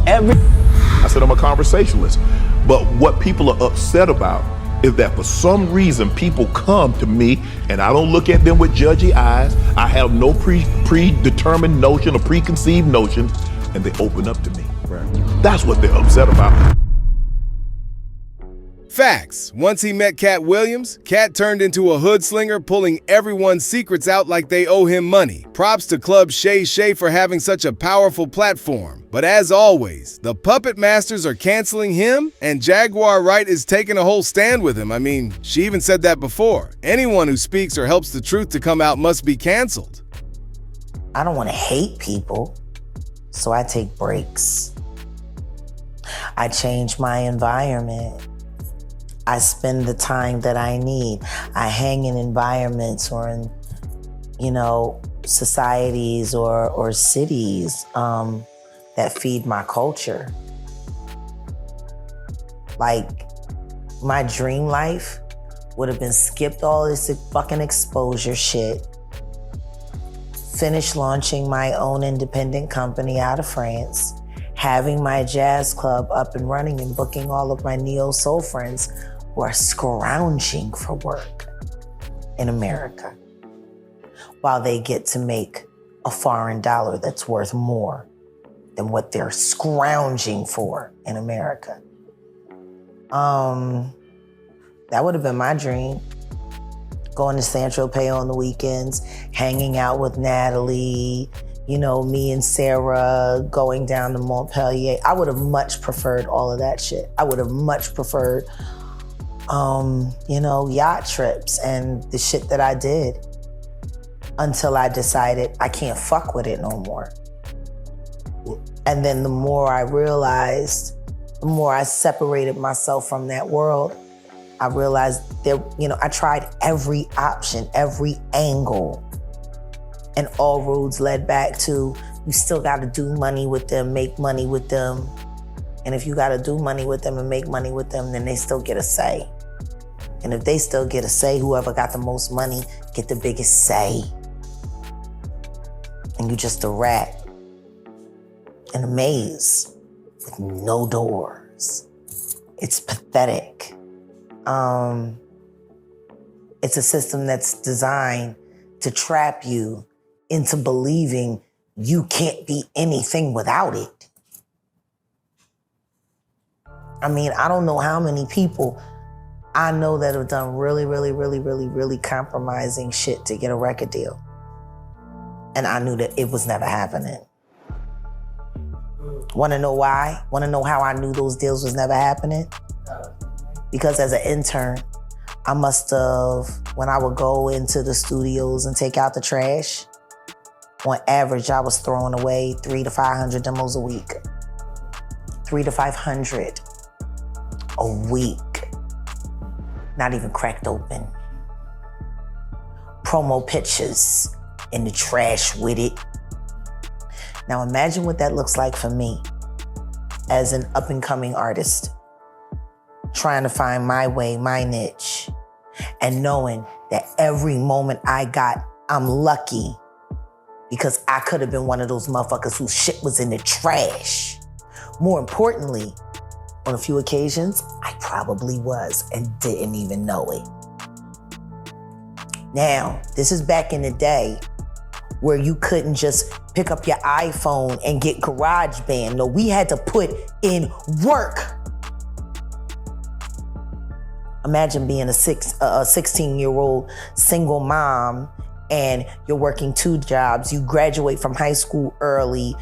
I said I'm a conversationalist. But what people are upset about is that for some reason people come to me and I don't look at them with judgy eyes. I have no predetermined notion or preconceived notion, and they open up to me. Right. That's what they're upset about. Facts. Once he met Cat Williams, Cat turned into a hood slinger, pulling everyone's secrets out like they owe him money. Props to Club Shay Shay for having such a powerful platform. But as always, the puppet masters are canceling him, and Jaguar Wright is taking a whole stand with him. I mean, she even said that before. Anyone who speaks or helps the truth to come out must be canceled. I don't want to hate people, so I take breaks. I change my environment. I spend the time that I need. I hang in environments or in, societies or cities that feed my culture. Like, my dream life would have been skipped all this fucking exposure shit, finish launching my own independent company out of France, having my jazz club up and running and booking all of my neo-soul friends who are scrounging for work in America while they get to make a foreign dollar that's worth more than what they're scrounging for in America. That would have been my dream. Going to Saint-Tropez on the weekends, hanging out with Natalie, me and Sarah going down to Montpellier. I would have much preferred all of that shit. I would have much preferred, yacht trips and the shit that I did until I decided I can't fuck with it no more. And then the more I realized, the more I separated myself from that world, I realized that, I tried every option, every angle, and all roads led back to, you still gotta do money with them, make money with them. And if you gotta do money with them and make money with them, then they still get a say. And if they still get a say, whoever got the most money get the biggest say. And you just a rat in a maze with no doors. It's pathetic. It's a system that's designed to trap you into believing you can't be anything without it. I mean, I don't know how many people I know that have done really, really, really, really, really compromising shit to get a record deal. And I knew that it was never happening. Wanna know why? Wanna know how I knew those deals was never happening? Because as an intern, I must have, when I would go into the studios and take out the trash, on average, I was throwing away 300 to 500 demos a week. 300 to 500 a week. Not even cracked open. Promo pictures in the trash with it. Now imagine what that looks like for me as an up and coming artist, trying to find my way, my niche, and knowing that every moment I got, I'm lucky because I could have been one of those motherfuckers whose shit was in the trash. More importantly, on a few occasions, I probably was and didn't even know it. Now, this is back in the day where you couldn't just pick up your iPhone and get GarageBand. No, we had to put in work. Imagine being a 16-year-old single mom and you're working 2 jobs, you graduate from high school early,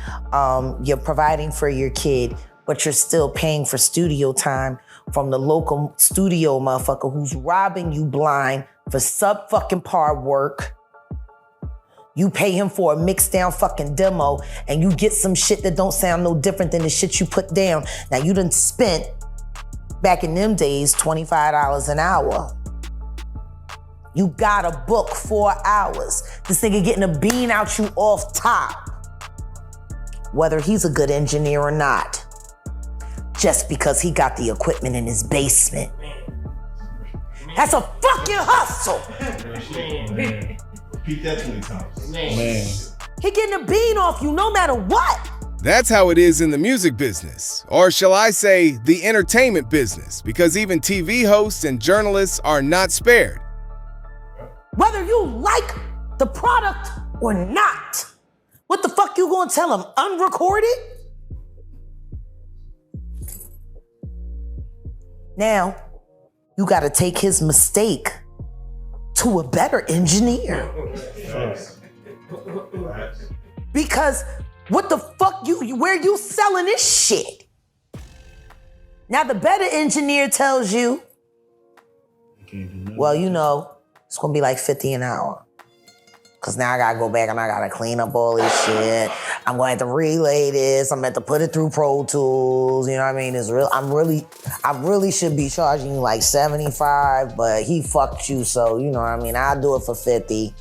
you're providing for your kid, but you're still paying for studio time from the local studio motherfucker who's robbing you blind for sub-fucking par work. You pay him for a mixed down fucking demo and you get some shit that don't sound no different than the shit you put down. Now you done spent, back in them days, $25 an hour. You gotta book 4 hours. This nigga getting a bean out you off top. Whether he's a good engineer or not. Just because he got the equipment in his basement. That's a fucking hustle. Repeat that 20 times. Man. He getting a bean off you no matter what. That's how it is in the music business, or shall I say, the entertainment business, because even TV hosts and journalists are not spared. Whether you like the product or not, what the fuck you gonna tell them? Unrecorded? Now, you gotta take his mistake to a better engineer. Because what the fuck where you selling this shit? Now the better engineer tells you, well, you know, it's gonna be like 50 an hour. Cause now I gotta go back and I gotta clean up all this shit. I'm gonna have to relay this. I'm gonna have to put it through Pro Tools. You know what I mean? It's real. I really should be charging you like 75, but he fucked you, so you know what I mean? I'll do it for 50.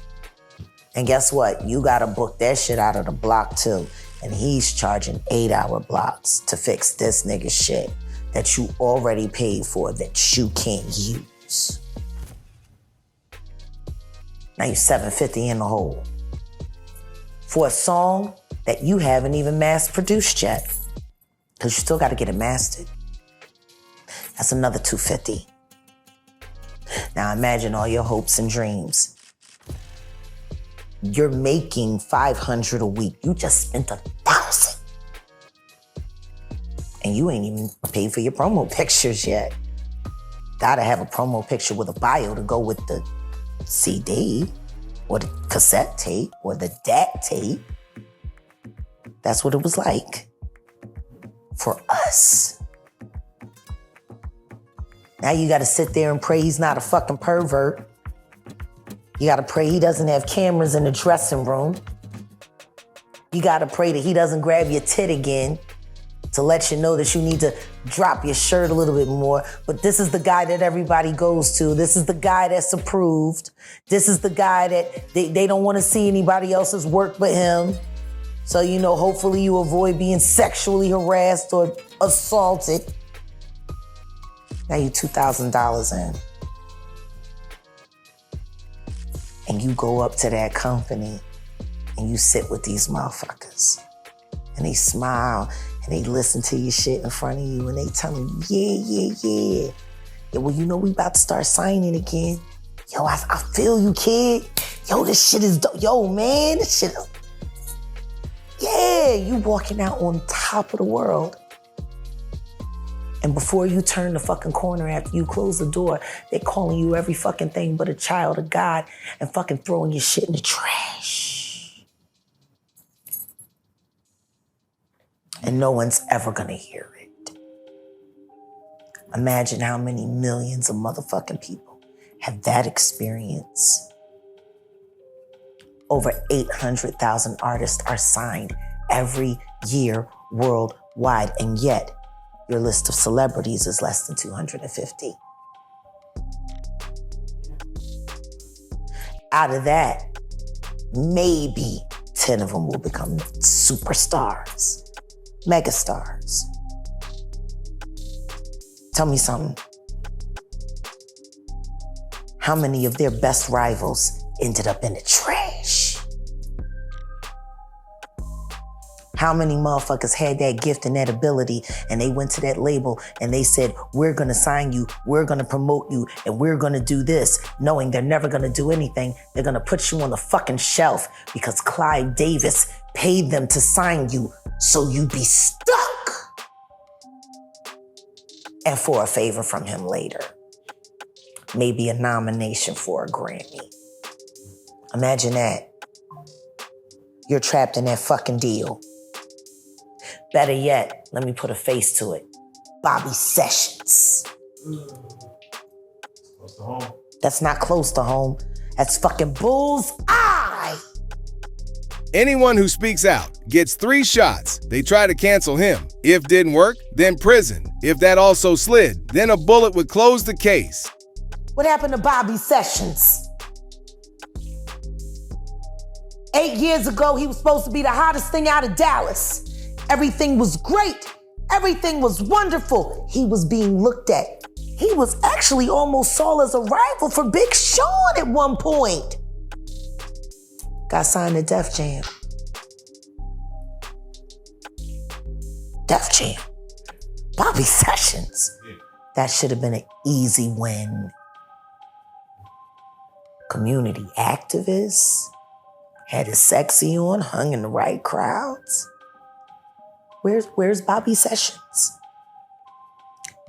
And guess what? You gotta book that shit out of the block too. And he's charging 8-hour blocks to fix this nigga shit that you already paid for that you can't use. Now you're $750 in the hole for a song that you haven't even mass produced yet, because you still gotta get it mastered. That's another $250. Now imagine all your hopes and dreams. You're making $500 a week. You just spent $1,000. And you ain't even paid for your promo pictures yet. Gotta have a promo picture with a bio to go with the CD or the cassette tape or the DAT tape. That's what it was like for us. Now you gotta sit there and pray he's not a fucking pervert. You gotta pray he doesn't have cameras in the dressing room. You gotta pray that he doesn't grab your tit again to let you know that you need to drop your shirt a little bit more. But this is the guy that everybody goes to. This is the guy that's approved. This is the guy that they don't wanna see anybody else's work but him. So, you know, hopefully you avoid being sexually harassed or assaulted. Now you $2,000 in. And you go up to that company and you sit with these motherfuckers. And they smile and they listen to your shit in front of you and they tell you, yeah, well, you know, we about to start signing again. Yo, I feel you, kid. Yo, this shit is dope. Yo, man, this shit is... Yeah, you walking out on top of the world. And before you turn the fucking corner after you close the door, they're calling you every fucking thing but a child of God and fucking throwing your shit in the trash. And no one's ever gonna hear it. Imagine how many millions of motherfucking people have that experience. Over 800,000 artists are signed every year worldwide, and yet your list of celebrities is less than 250. Out of that, maybe 10 of them will become superstars, megastars. Tell me something. How many of their best rivals ended up in the trash? How many motherfuckers had that gift and that ability and they went to that label and they said, we're gonna sign you, we're gonna promote you, and we're gonna do this, knowing they're never gonna do anything. They're gonna put you on the fucking shelf because Clive Davis paid them to sign you so you'd be stuck. And for a favor from him later. Maybe a nomination for a Grammy. Imagine that. You're trapped in that fucking deal. Better yet, let me put a face to it. Bobby Sessions. Close to home. That's not close to home. That's fucking bullseye. Anyone who speaks out gets 3 shots. They try to cancel him. If didn't work, then prison. If that also slid, then a bullet would close the case. What happened to Bobby Sessions? 8 years ago, he was supposed to be the hottest thing out of Dallas. Everything was great. Everything was wonderful. He was being looked at. He was actually almost saw as a rival for Big Sean at one point. Got signed to Def Jam. Def Jam. Bobby Sessions. That should have been an easy win. Community activist. Had his sexy on, hung in the right crowds. Where's Bobby Sessions?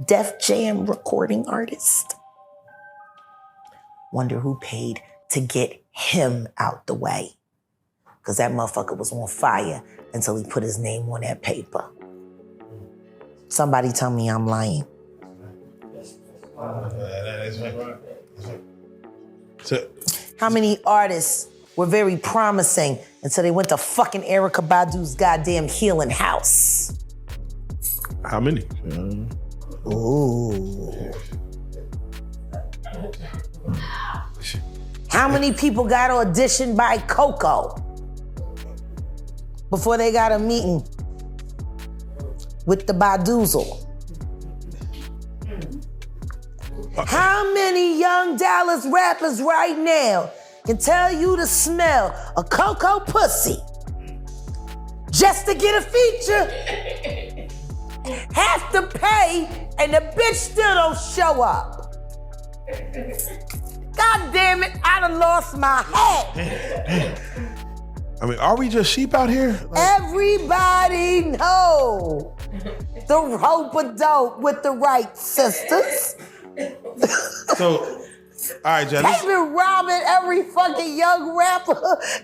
Def Jam recording artist. Wonder who paid to get him out the way. Because that motherfucker was on fire until he put his name on that paper. Somebody tell me I'm lying. So, How many artists were very promising until they went to fucking Erykah Badu's goddamn healing house? how many? Ooh. How many people got auditioned by Coco before they got a meeting with the Badoozle? How many young Dallas rappers right now can tell you the smell of Coco pussy just to get a feature? Have to pay and the bitch still don't show up. God damn it, I done lost my head. I mean, are we just sheep out here? Everybody know the rope-a-dope with the right sisters. So, all right, Jen. They've been robbing every fucking young rapper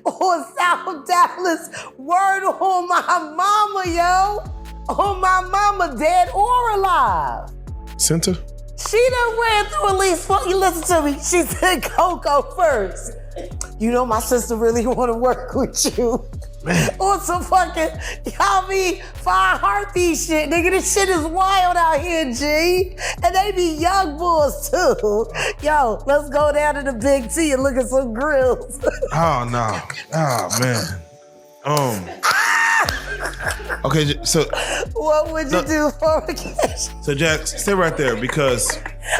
on South Dallas. Word on my mama, yo. On my mama, dead or alive. Center? She done ran through at least, you listen to me, she said Coco first. You know my sister really wanna work with you. On some fucking, y'all be fire heartbeat shit. Nigga, this shit is wild out here, G. And they be young bulls too. Yo, let's go down to the Big T and look at some grills. Oh, no. Oh, man. Okay, so... What would you do for a cash? So, Jack, stay right there because...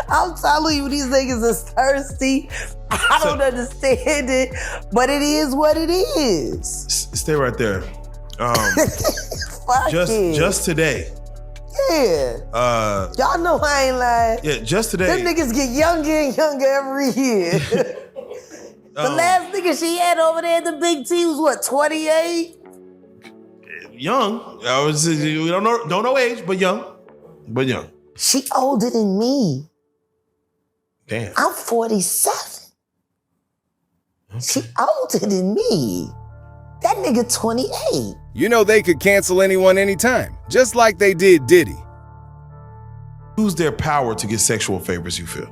I'm telling you, these niggas is thirsty. I don't understand it, but it is what it is. Stay right there. Fuck it. Just today. Yeah. Y'all know I ain't lying. Yeah, just today. Them niggas get younger and younger every year. The last nigga she had over there at the Big T was what, 28? Young. We don't know age, but young. But young. She older than me. Damn. I'm 47. Okay. She older than me. That nigga 28. You know they could cancel anyone anytime, just like they did Diddy. Who's their power to get sexual favors, you feel?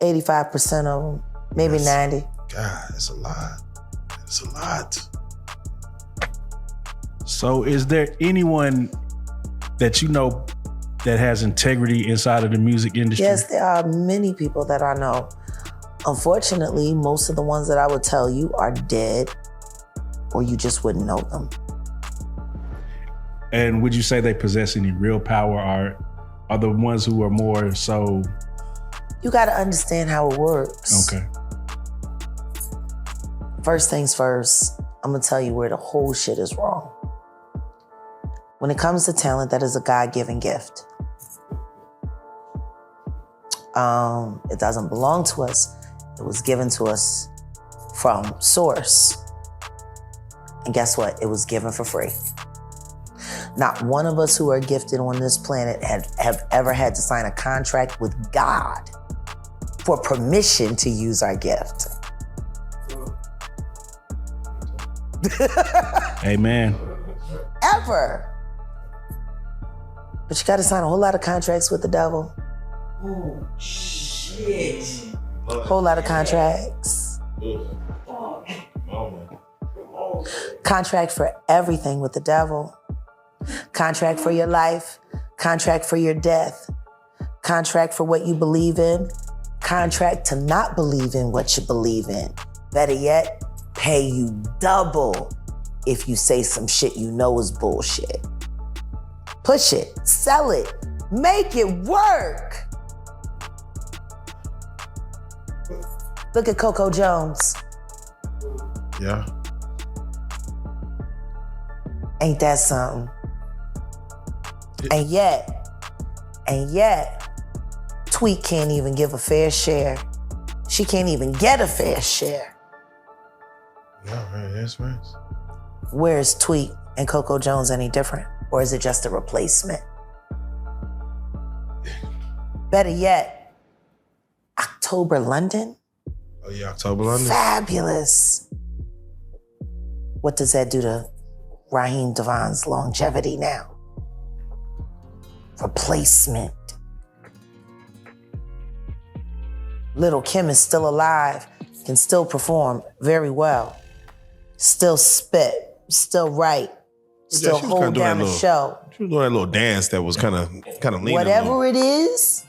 85% of them, maybe 90. God, it's a lot. It's a lot. So is there anyone that you know that has integrity inside of the music industry? Yes, there are many people that I know. Unfortunately, most of the ones that I would tell you are dead, or you just wouldn't know them. And would you say they possess any real power, or are the ones who are more so? You got to understand how it works. Okay. First things first, I'm gonna tell you where the whole shit is wrong. When it comes to talent, that is a God-given gift. It doesn't belong to us. It was given to us from Source. And guess what? It was given for free. Not one of us who are gifted on this planet have ever had to sign a contract with God for permission to use our gift. Amen. Ever. But you gotta sign a whole lot of contracts with the devil. Oh, shit. Whole lot of contracts. Contract for everything with the devil. Contract for your life. Contract for your death. Contract for what you believe in. Contract to not believe in what you believe in. Better yet, pay you double if you say some shit you know is bullshit. Push it, sell it, make it work. Look at Coco Jones. Yeah. Ain't that something? And yet, Tweet can't even give a fair share. She can't even get a fair share. No, right, that's right. Where is Tweet and Coco Jones any different? Or is it just a replacement? Better yet, October London? Oh yeah, October London. Fabulous. What does that do to Raheem Devon's longevity now? Replacement. Little Kim is still alive, can still perform very well. Still spit, still write, still hold down the show. She was doing that little dance that was kind of leaning. Whatever it is,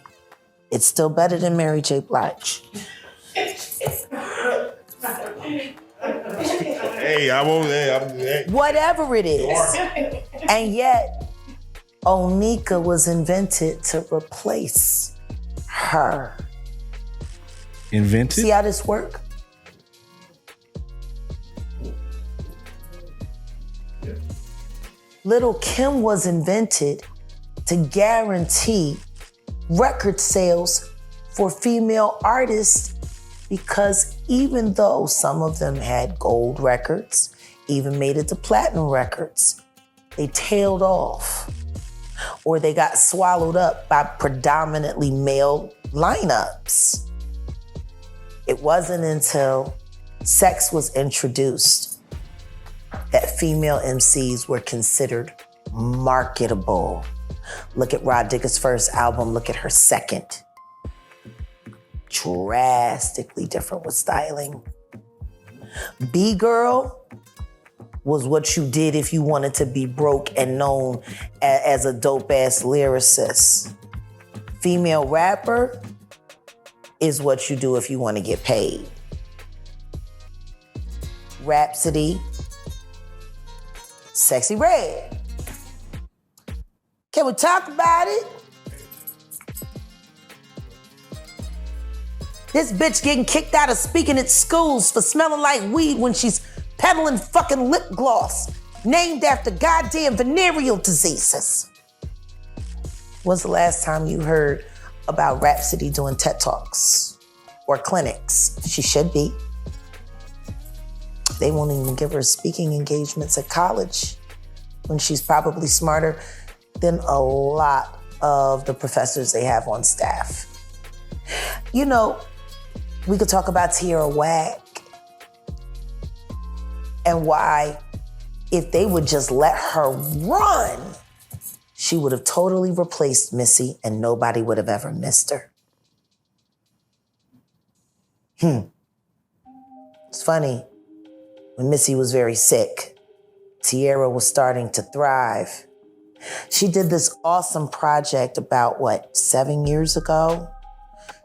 it's still better than Mary J. Blige. Hey, hey. Whatever it is. And yet, Onika was invented to replace her. Invented? See how this works? Little Kim was invented to guarantee record sales for female artists because even though some of them had gold records, even made it to platinum records, they tailed off or they got swallowed up by predominantly male lineups. It wasn't until sex was introduced that female MCs were considered marketable. Look at Rod Digger's first album, look at her second. Drastically different with styling. B-Girl was what you did if you wanted to be broke and known as a dope-ass lyricist. Female rapper is what you do if you want to get paid. Rhapsody, Sexy Red. Can we talk about it? This bitch getting kicked out of speaking at schools for smelling like weed when she's peddling fucking lip gloss named after goddamn venereal diseases. When's the last time you heard about Rhapsody doing TED Talks or clinics? She should be. They won't even give her speaking engagements at college when she's probably smarter than a lot of the professors they have on staff. You know, we could talk about Tierra Whack and why, if they would just let her run, she would have totally replaced Missy and nobody would have ever missed her. It's funny, when Missy was very sick, Tierra was starting to thrive. She did this awesome project about, 7 years ago?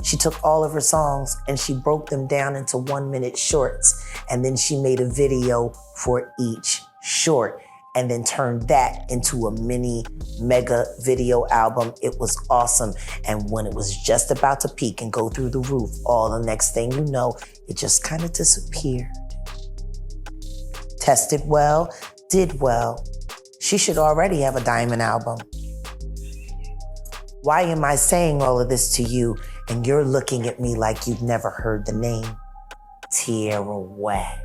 She took all of her songs and she broke them down into 1-minute shorts. And then she made a video for each short and then turned that into a mini mega video album. It was awesome. And when it was just about to peak and go through the roof, all the next thing you know, it just kind of disappeared. Tested well, did well. She should already have a diamond album. Why am I saying all of this to you and you're looking at me like you've never heard the name Tierra Whack?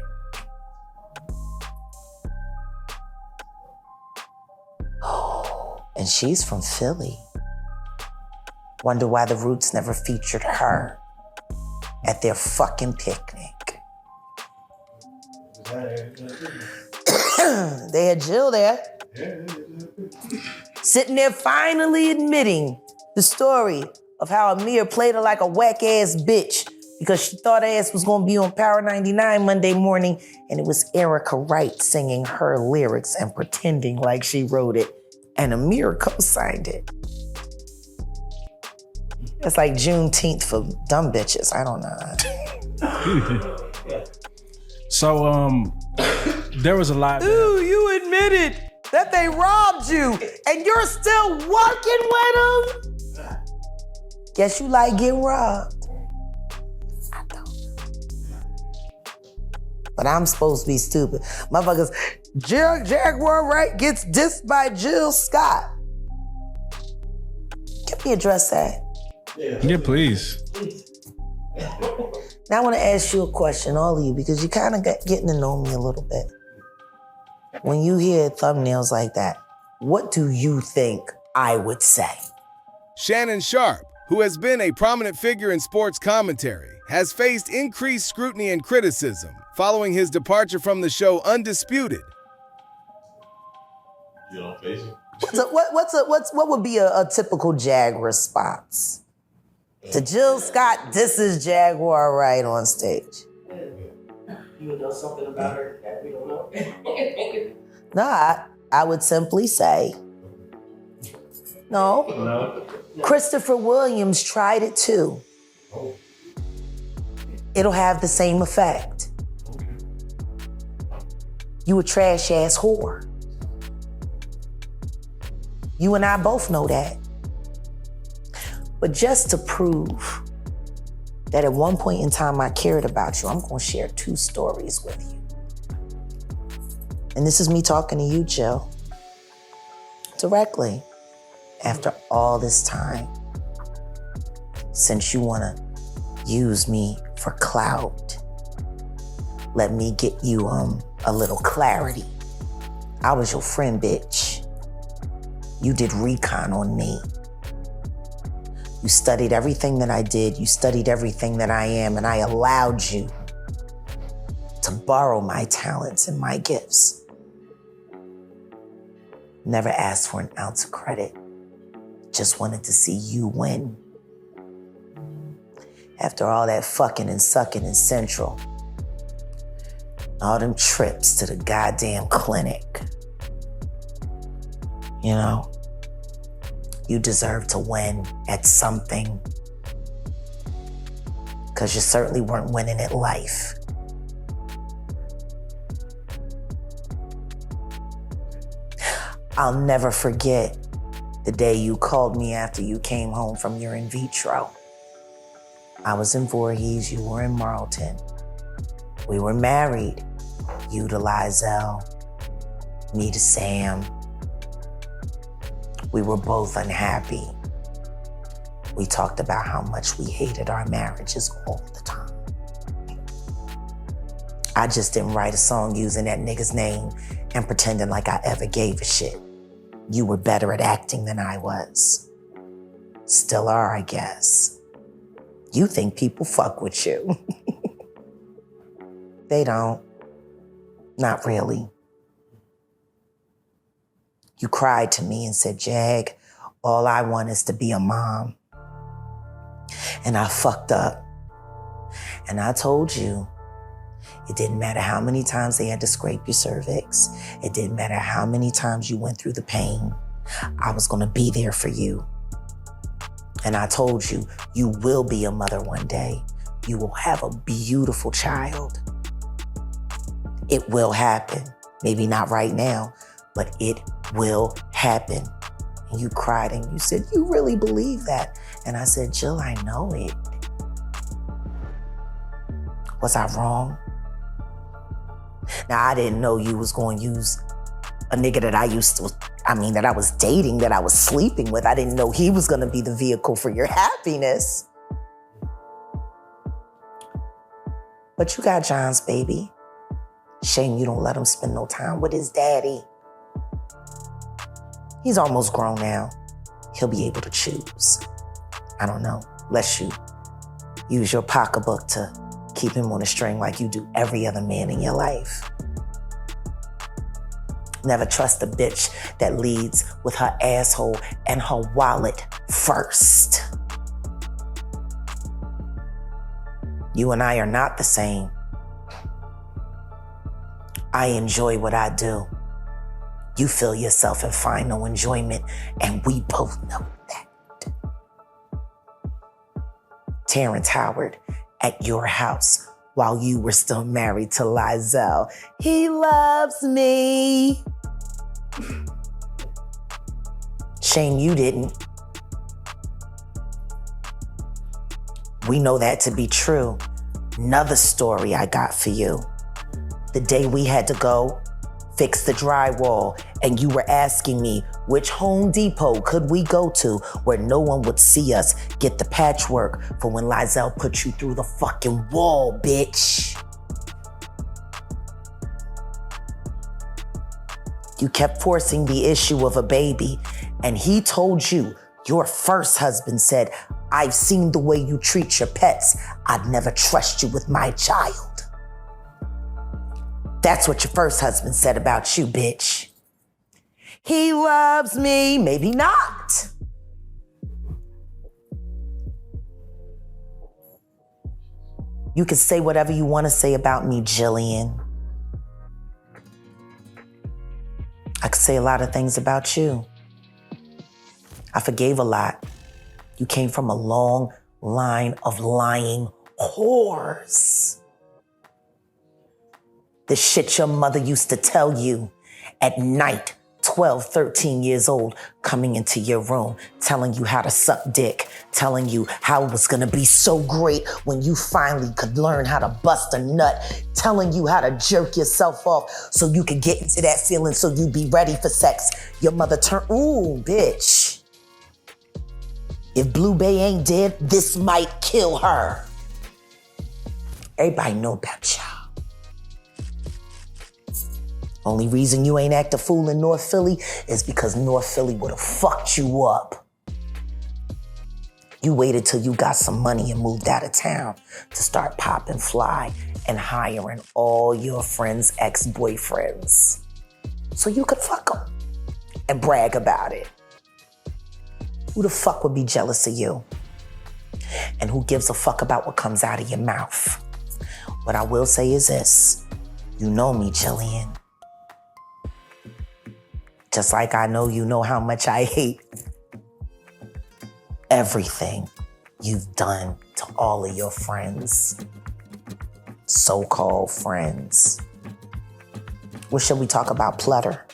Oh, and she's from Philly. Wonder why the Roots never featured her at their fucking picnic. They had Jill there. Sitting there finally admitting the story of how Amir played her like a whack-ass bitch because she thought her ass was gonna be on Power 99 Monday morning, and it was Erica Wright singing her lyrics and pretending like she wrote it, and Amir co-signed it. It's like Juneteenth for dumb bitches. I don't know. So, there was a lot. Ooh, you admitted that they robbed you and you're still working with them? Guess you like getting robbed. I don't. But I'm supposed to be stupid. Motherfuckers, Jaguar Wright gets dissed by Jill Scott. me address that. Yeah, please. Now I want to ask you a question, all of you, because you kind of getting to know me a little bit. When you hear thumbnails like that, what do you think I would say? Shannon Sharpe, who has been a prominent figure in sports commentary, has faced increased scrutiny and criticism following his departure from the show Undisputed. You don't face it. What would be a typical Jag response to Jill Scott? This is Jaguar Wright on stage. You would know something about her that we don't know. No, I would simply say, no. Christopher Williams tried it too. It'll have the same effect. You a trash ass whore. You and I both know that. But just to prove that at one point in time I cared about you, I'm gonna share 2 stories with you. And this is me talking to you, Jill, directly. After all this time, since you wanna use me for clout, let me get you a little clarity. I was your friend, bitch. You did recon on me. You studied everything that I did. You studied everything that I am, and I allowed you to borrow my talents and my gifts. Never asked for an ounce of credit. Just wanted to see you win. After all that fucking and sucking in Central, all them trips to the goddamn clinic, you know, you deserve to win at something, because you certainly weren't winning at life. I'll never forget the day you called me after you came home from your in vitro. I was in Voorhees, you were in Marlton. We were married, you to Lizelle, me to Sam. We were both unhappy. We talked about how much we hated our marriages all the time. I just didn't write a song using that nigga's name and pretending like I ever gave a shit. You were better at acting than I was. Still are, I guess. You think people fuck with you. They don't. Not really. You cried to me and said, Jag, all I want is to be a mom. And I fucked up. And I told you, it didn't matter how many times they had to scrape your cervix. It didn't matter how many times you went through the pain. I was gonna be there for you. And I told you, you will be a mother one day. You will have a beautiful child. It will happen. Maybe not right now, but it will happen. And you cried and you said, you really believe that? And I said, Jill, I know it. Was I wrong? Now, I didn't know you was going to use a nigga that that I was dating, that I was sleeping with. I didn't know he was going to be the vehicle for your happiness. But you got John's baby. Shame you don't let him spend no time with his daddy. He's almost grown now. He'll be able to choose. I don't know, unless you use your pocketbook to keep him on a string like you do every other man in your life. Never trust a bitch that leads with her asshole and her wallet first. You and I are not the same. I enjoy what I do. You feel yourself and find no enjoyment, and we both know that. Terrence Howard at your house while you were still married to Lizelle. He loves me. Shame you didn't. We know that to be true. Another story I got for you. The day we had to go fix the drywall, and you were asking me which Home Depot could we go to where no one would see us get the patchwork for when Lizelle put you through the fucking wall, bitch. You kept forcing the issue of a baby, and he told you, your first husband said, I've seen the way you treat your pets. I'd never trust you with my child. That's what your first husband said about you, bitch. He loves me, maybe not. You can say whatever you want to say about me, Jillian. I could say a lot of things about you. I forgave a lot. You came from a long line of lying whores. The shit your mother used to tell you at night, 12, 13 years old, coming into your room, telling you how to suck dick, telling you how it was gonna be so great when you finally could learn how to bust a nut, telling you how to jerk yourself off so you could get into that feeling so you'd be ready for sex. Your mother turned, ooh, bitch. If Blue Bay ain't dead, this might kill her. Everybody know about y'all. Only reason you ain't act a fool in North Philly is because North Philly would have fucked you up. You waited till you got some money and moved out of town to start popping fly and hiring all your friends' ex-boyfriends so you could fuck them and brag about it. Who the fuck would be jealous of you? And who gives a fuck about what comes out of your mouth? What I will say is this, you know me, Jillian. Just like I know you know how much I hate everything you've done to all of your friends, so-called friends. What should we talk about, Plutter?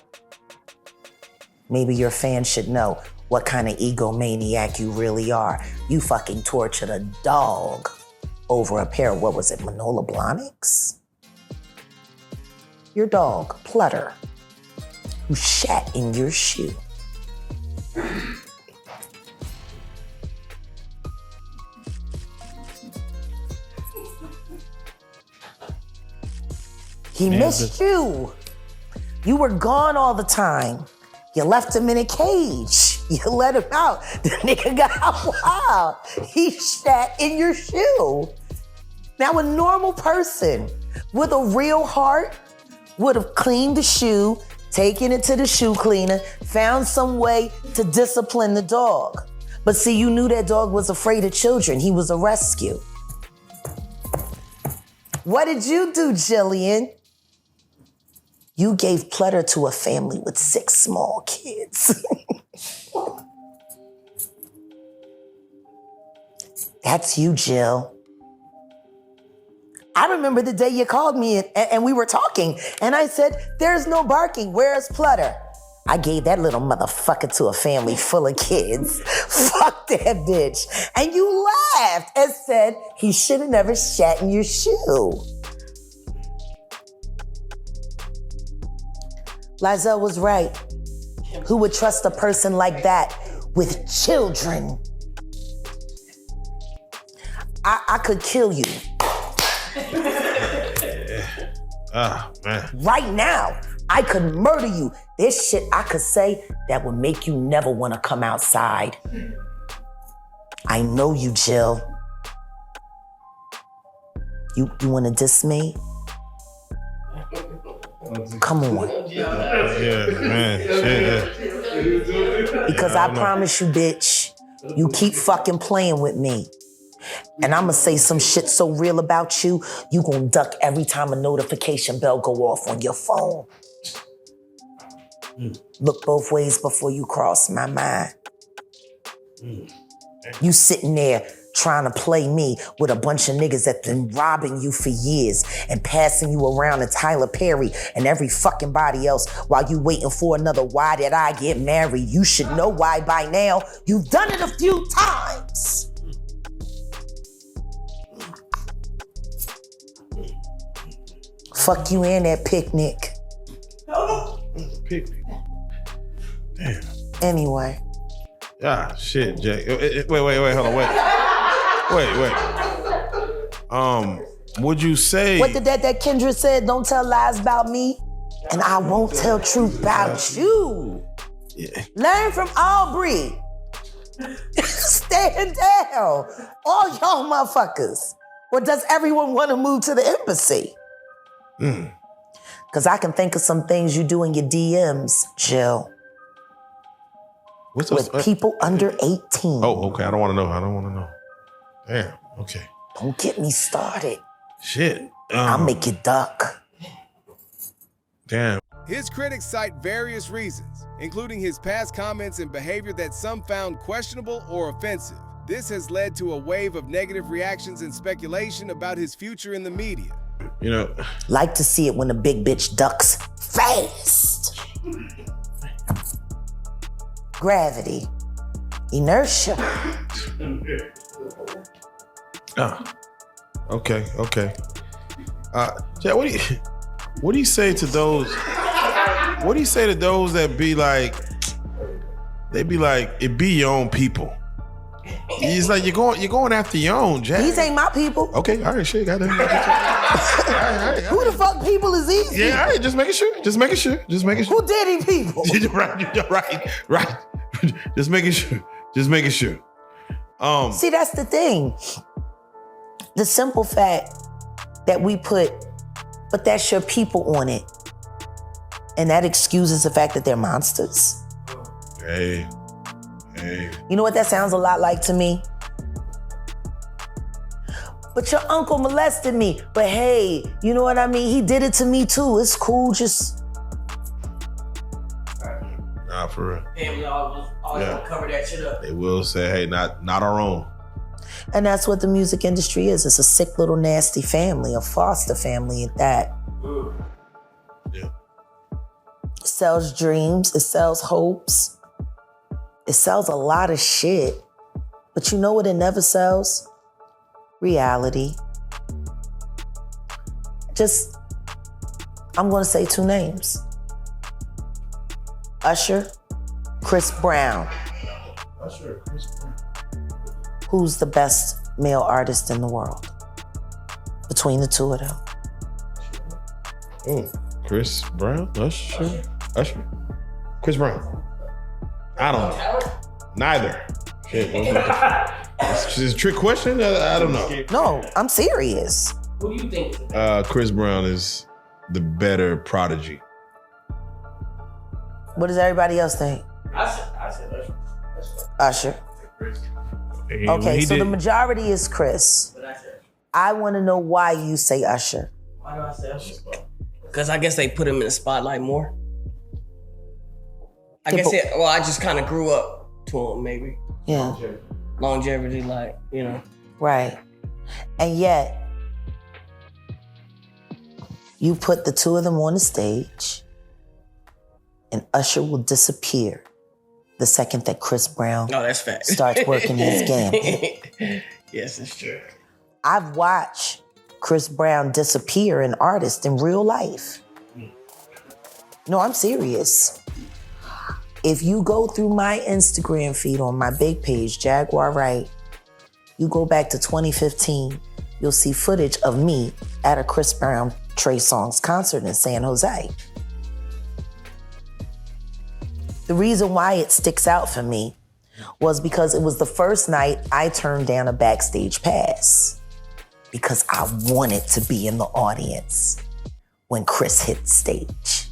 Maybe your fans should know what kind of egomaniac you really are. You fucking tortured a dog over a pair of, what was it, Manola Blahniks? Your dog, Plutter, who shat in your shoe. He missed you. You were gone all the time. You left him in a cage. You let him out. The nigga got wild. He shat in your shoe. Now a normal person with a real heart would have cleaned the shoe, taken it to the shoe cleaner, found some way to discipline the dog. But see, you knew that dog was afraid of children. He was a rescue. What did you do, Jillian? You gave Plutter to a family with 6 small kids. That's you, Jill. I remember the day you called me and we were talking, and I said, there's no barking, where's Plutter? I gave that little motherfucker to a family full of kids. Fuck that bitch. And you laughed and said he should have never shat in your shoe. Lizelle was right. Who would trust a person like that with children? I could kill you. Man. Right now, I could murder you. There's shit I could say that would make you never want to come outside. I know you, Jill. You want to diss me? Come on. Yeah, man. Shit. Because I promise you, bitch, you keep fucking playing with me. And I'ma say some shit so real about you, you gonna duck every time a notification bell go off on your phone. Look both ways before you cross my mind. You sitting there trying to play me with a bunch of niggas that been robbing you for years and passing you around to Tyler Perry and every fucking body else while you waiting for another why did I get married? You should know why by now. You've done it a few times. Fuck you and that picnic. pick me. Damn. Anyway. Ah, shit, Jay. Wait, hold on, wait. Would you say... What did that Kendra said? Don't tell lies about me, and I won't tell truth about you. Yeah. Learn from Aubrey. Stand down. All y'all motherfuckers. Or does everyone want to move to the embassy? Because I can think of some things you do in your DMs, Jill. With people under 18. Oh, okay. I don't want to know. Damn. Okay. Don't get me started. Shit. I'll make you duck. Damn. His critics cite various reasons, including his past comments and behavior that some found questionable or offensive. This has led to a wave of negative reactions and speculation about his future in the media. You know, Like to see it when a big bitch ducks fast. Gravity. Inertia. Okay. Jack, what do you say to those? What do you say to those that be like, it be your own people? It's like you're going after your own, Jack. These ain't my people. Okay, all right, shit, goddamn. Who the fuck people is these? Yeah, all right, just making sure. Who Diddy people? You're right. Just making sure. See, that's the thing. The simple fact that we put, but that's your people on it. And that excuses the fact that they're monsters. Hey. You know what that sounds a lot like to me? But your uncle molested me. But hey, you know what I mean? He did it to me too. It's cool, just... Nah, for real. Family always gonna cover that shit up. They will say, hey, not our own. And that's what the music industry is. It's a sick little nasty family, a foster family at that. Yeah. It sells dreams, it sells hopes. It sells a lot of shit. But you know what it never sells? Reality. I'm gonna say two names. Usher, Chris Brown. Who's the best male artist in the world? Between the two of them. Chris Brown? Usher? Chris Brown. I don't know. Neither. Shit. It's a trick question? I don't know. No, I'm serious. Who do you think? Chris Brown is the better prodigy. What does everybody else think? I said Usher. Okay, so the majority is Chris. But I said, I want to know why you say Usher. why do I say Usher? Because I guess they put him in the spotlight more. I just kind of grew up to him, maybe. Yeah. Longevity, like, you know. Right. And yet, you put the two of them on the stage, and Usher will disappear the second that Chris Brown that's fact. starts working his gambit. Yes, it's true. I've watched Chris Brown disappear an artist in real life. No, I'm serious. If you go through my Instagram feed on my big page, Jaguar Wright, you go back to 2015, you'll see footage of me at a Chris Brown Trey Songz concert in San Jose. The reason why it sticks out for me was because it was the first night I turned down a backstage pass because I wanted to be in the audience when Chris hit stage.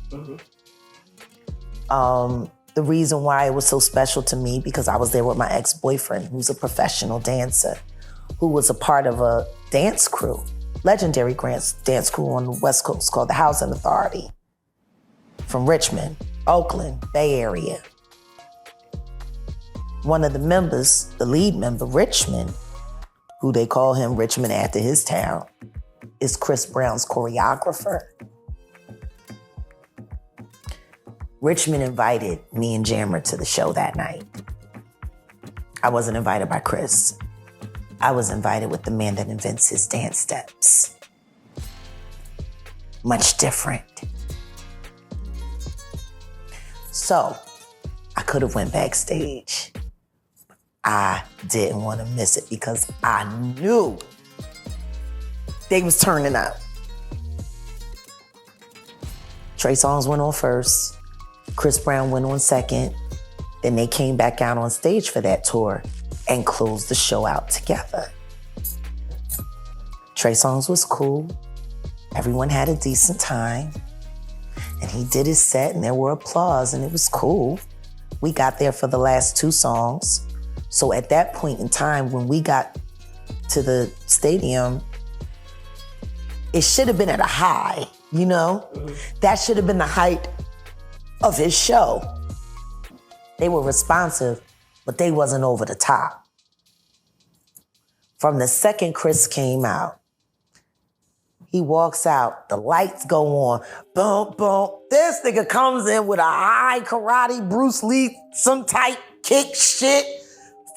The reason why it was so special to me because I was there with my ex-boyfriend, who's a professional dancer, who was a part of a dance crew, legendary dance crew on the West Coast called the Housing Authority, from Richmond, Oakland, Bay Area. One of the members, the lead member, Richmond, who they call him Richmond after his town, is Chris Brown's choreographer. Richmond invited me and Jammer to the show that night. I wasn't invited by Chris. I was invited with the man that invents his dance steps. Much different. So I could have went backstage. I didn't want to miss it because I knew they was turning up. Trey Songz went on first. Chris Brown went on second. Then they came back out on stage for that tour and closed the show out together. Trey Songz was cool. Everyone had a decent time. And he did his set and there were applause and it was cool. We got there for the last 2 songs. So at that point in time, when we got to the stadium, it should have been at a high, you know? That should have been the height of his show. They were responsive, but they wasn't over the top. From the second Chris came out, he walks out, the lights go on, boom, boom. This nigga comes in with a high karate, Bruce Lee, some tight kick shit,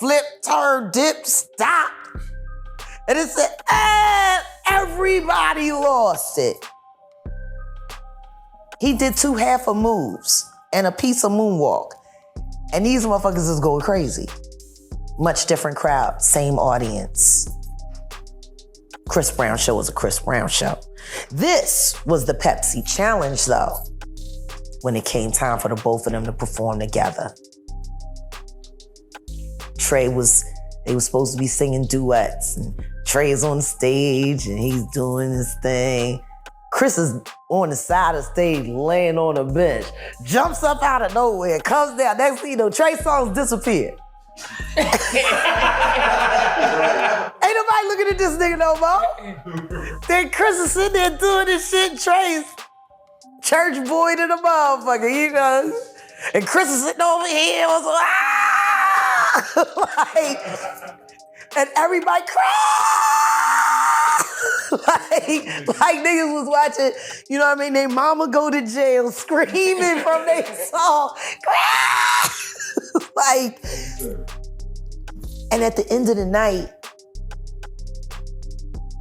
flip, turn, dip, stop. And it said, everybody lost it. He did 2 half of moves and a piece of moonwalk. And these motherfuckers is going crazy. Much different crowd, same audience. Chris Brown show was a Chris Brown show. This was the Pepsi Challenge though, when it came time for the both of them to perform together. They was supposed to be singing duets and Trey's on the stage and he's doing his thing. Chris is on the side of the stage laying on a bench, jumps up out of nowhere, comes down. Next thing you know, Trey Songz disappeared. Ain't nobody looking at this nigga no more. Then Chris is sitting there doing this shit. Trey's church boy to the motherfucker, you know. And Chris is sitting over here, was like, and everybody cried. like niggas was watching, you know what I mean? Their mama go to jail screaming from their song. And at the end of the night,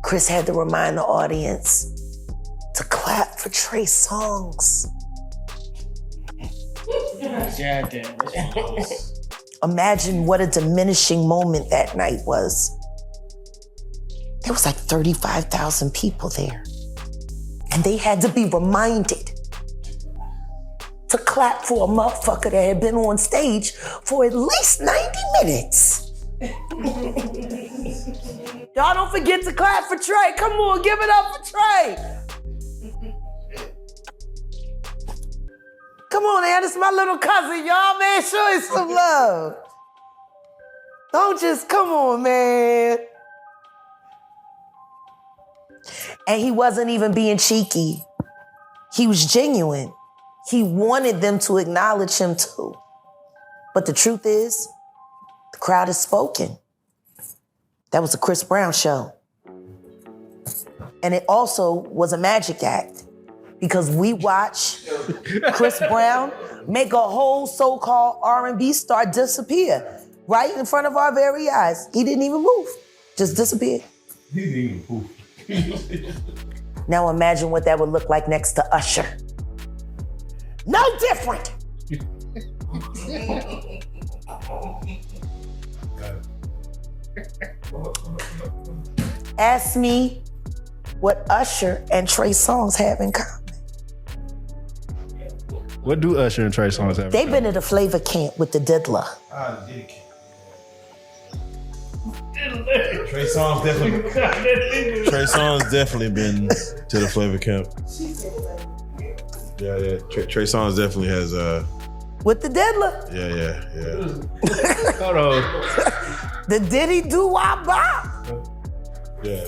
Chris had to remind the audience to clap for Trey Songz. Imagine what a diminishing moment that night was. There was like 35,000 people there. And they had to be reminded to clap for a motherfucker that had been on stage for at least 90 minutes. Y'all don't forget to clap for Trey. Come on, give it up for Trey. Come on, man, this is my little cousin, y'all, man. Show him some love. Don't just, come on, man. And he wasn't even being cheeky. He was genuine. He wanted them to acknowledge him too. But the truth is, the crowd has spoken. That was a Chris Brown show. And it also was a magic act because we watched Chris Brown make a whole so-called R&B star disappear right in front of our very eyes. He didn't even move, just disappeared. He didn't even move. Now imagine what that would look like next to Usher. No different. Ask me what Usher and Trey Songz have in common. What do Usher and Trey Songz have? They've been at a flavor camp with the Diddler. Trey Songz definitely been to the flavor camp. Yeah. Trey Songz definitely has With the Diddler. Yeah. Hold on. The Diddy Do-Wop Bop. Yeah.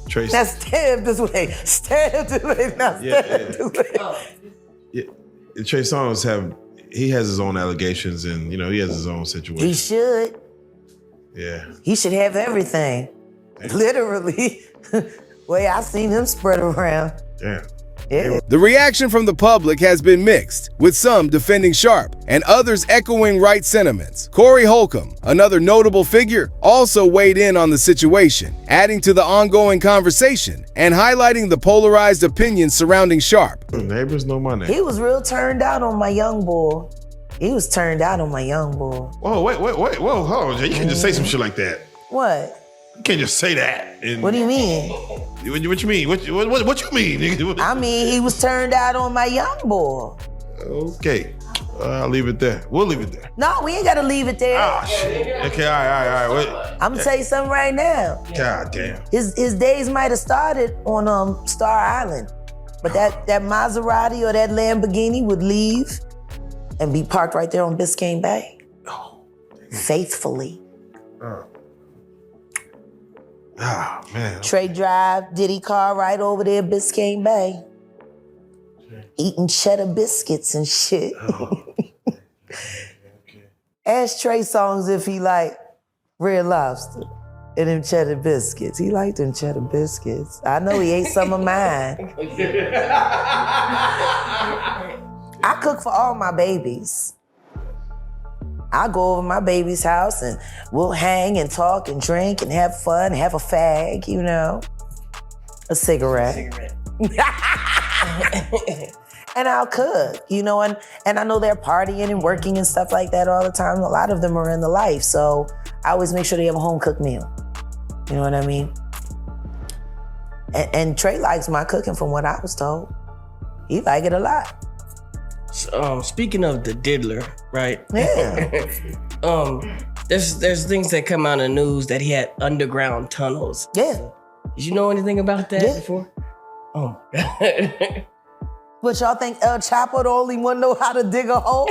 Trey. Now stand this way. Stand this way. Now stand this way. Yeah. Trey Songz he has his own allegations and, he has his own situation. He should. Yeah. He should have everything. Literally. Way I seen him spread around. Yeah. Yeah. The reaction from the public has been mixed, with some defending Sharpe and others echoing Wright's sentiments. Corey Holcomb, another notable figure, also weighed in on the situation, adding to the ongoing conversation and highlighting the polarized opinions surrounding Sharpe. Neighbors know my name. He was real turned out on my young boy. He was turned out on my young boy. Whoa, wait, whoa, hold on. You can't just say some shit like that. What? You can't just say that. And What do you mean? What you mean? What you mean, nigga? I mean, he was turned out on my young boy. Okay, I'll leave it there. We'll leave it there. No, we ain't gotta leave it there. Ah, shit. Okay, all right. Wait. I'm gonna tell you something right now. God damn. His days might have started on Star Island, but that Maserati or that Lamborghini would leave and be parked right there on Biscayne Bay. Faithfully. Ah, man. Trey Drive, Diddy car right over there, Biscayne Bay. Eating cheddar biscuits and shit. Ask Trey Songs if he like Red Lobster and them cheddar biscuits. He liked them cheddar biscuits. I know he ate some of mine. I cook for all my babies. I go over my baby's house and we'll hang and talk and drink and have fun, have a fag, you know, a cigarette. And I'll cook, you know, and I know they're partying and working and stuff like that all the time. A lot of them are in the life, so I always make sure they have a home cooked meal. You know what I mean? And Trey likes my cooking from what I was told. He like it a lot. Speaking of the diddler, right? Yeah. There's things that come out in the news that he had underground tunnels. Yeah. Did you know anything about that before? Oh. What y'all think El Chapo the only one know how to dig a hole?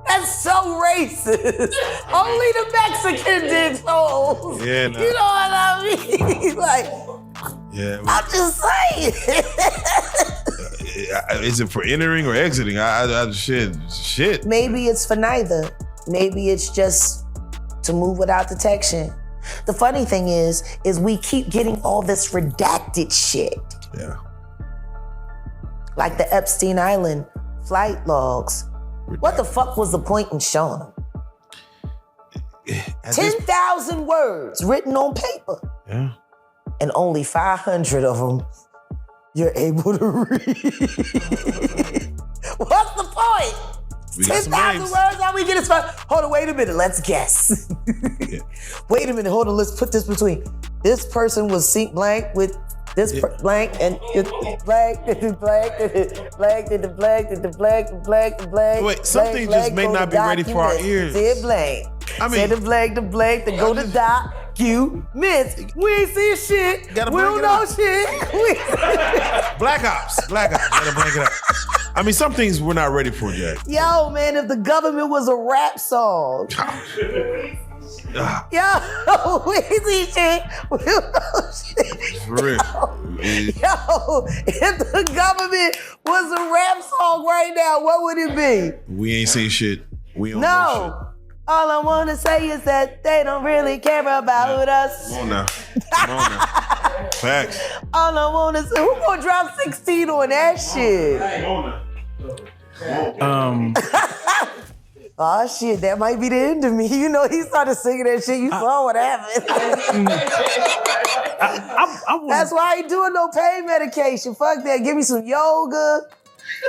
That's so racist. Only the Mexican digs holes. Yeah, nah. You know what I mean? Like, Yeah. I'm just saying. Is it for entering or exiting? Shit. Maybe it's for neither. Maybe it's just to move without detection. The funny thing is we keep getting all this redacted shit. Yeah. Like the Epstein Island flight logs. What the fuck was the point in showing them? 10,000 words written on paper. Yeah. And only 500 of them you're able to read. What's the point? 10,000 words, all we get is fun. Hold on, wait a minute, let's guess. Wait a minute, hold on, let's put this between. This person was seat blank with this blank and blank, blank, blank, blank. Wait, some things just may not be ready for our ears. Say blank. I mean, say the blank, to go to documents. We ain't see shit. We don't know shit. Black Ops. Gotta blank it up. I mean, some things we're not ready for, Jack. Yo, man, if the government was a rap song. Yo, we see shit. We don't know shit. For real. Yo, if the government was a rap song right now, what would it be? We ain't seen shit. We don't know No. All I want to say is that they don't really care about us. shit. Come on now. Facts. All I want to say, who gonna drop 16 on that shit? Oh shit, that might be the end of me. You know, he started singing that shit. You saw what happened. That's why I ain't doing no pain medication. Fuck that. Give me some yoga.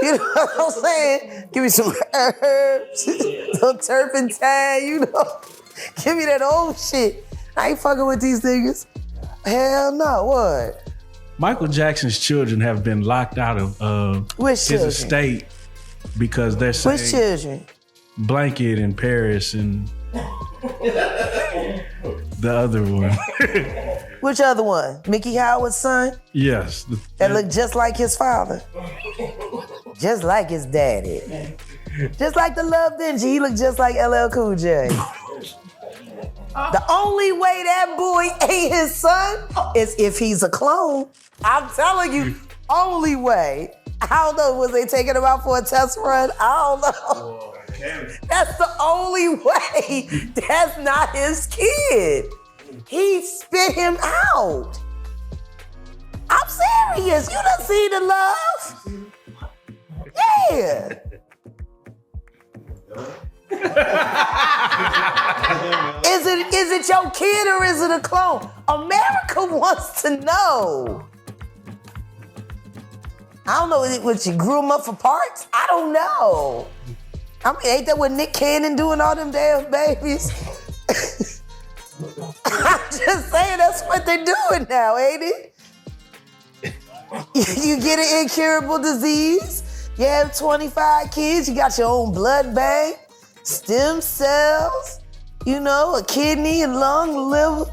You know what I'm saying? Give me some herbs, some turpentine, you know. Give me that old shit. I ain't fucking with these niggas. Hell no, what? Michael Jackson's children have been locked out of his estate because they're saying Which children? Blanket and Paris and the other one. Which other one? Mickey Howard's son? Yes. That looked just like his father. Just like his daddy. Just like the Love Dingy, he looked just like LL Cool J. The only way that boy ain't his son is if he's a clone. I'm telling you, only way. I don't know, was they taking him out for a test run? I don't know. That's the only way. That's not his kid. He spit him out. I'm hilarious. You done seen the love? Yeah. Is it your kid or is it a clone? America wants to know. I don't know what you grew them up for parts. I don't know. I mean, ain't that what Nick Cannon doing all them damn babies? I'm just saying that's what they're doing now, ain't it? You get an incurable disease, you have 25 kids, you got your own blood bank, stem cells, you know, a kidney, a lung, a liver.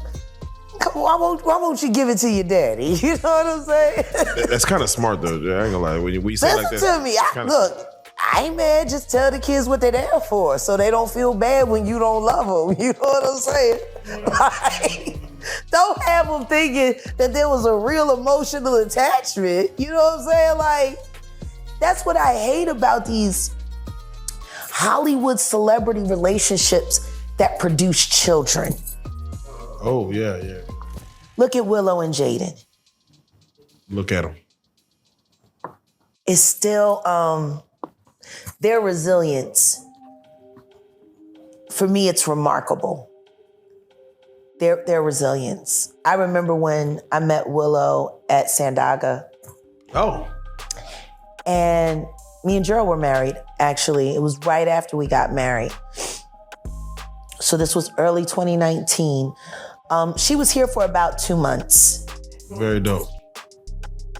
Why won't you give it to your daddy? You know what I'm saying? That's kind of smart though. I ain't gonna lie. When you say it like that, Listen to me. Look, I ain't mad. Just tell the kids what they're there for, so they don't feel bad when you don't love them. You know what I'm saying? Like, don't have them thinking that there was a real emotional attachment. You know what I'm saying? Like, that's what I hate about these Hollywood celebrity relationships that produce children. Oh yeah. Look at Willow and Jaden. Look at them. It's still their resilience. For me, it's remarkable. Their resilience. I remember when I met Willow at Sandaga. Oh. And me and Gerald were married, actually. It was right after we got married. So this was early 2019. She was here for about 2 months. Very dope.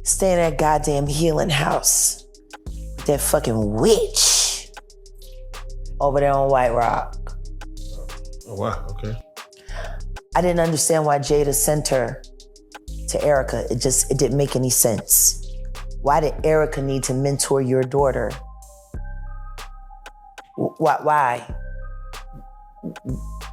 Staying at goddamn healing house. That fucking witch over there on White Rock. Oh wow, okay. I didn't understand why Jada sent her to Erica. It didn't make any sense. Why did Erica need to mentor your daughter? Why?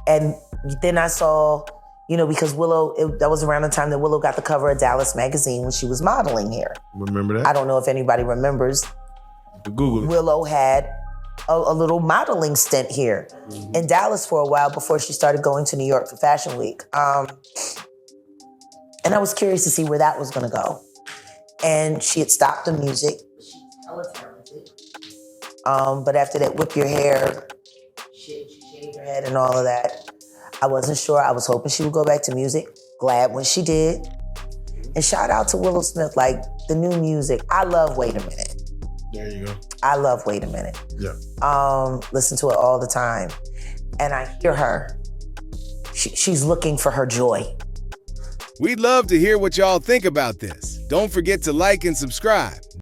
And then I saw, you know, because Willow, that was around the time that Willow got the cover of Dallas magazine when she was modeling here. Remember that? I don't know if anybody remembers. Google it. Willow had a little modeling stint here in Dallas for a while before she started going to New York for Fashion Week. And I was curious to see where that was gonna go. And she had stopped the music. She's hella talented. But after that whip your hair shit, she shaved her head and all of that, I wasn't sure. I was hoping she would go back to music. Glad when she did. And shout out to Willow Smith, like the new music. I love Wait a Minute. There you go. I love Wait a Minute. Yeah. Listen to it all the time. And I hear her. She's looking for her joy. We'd love to hear what y'all think about this. Don't forget to like and subscribe.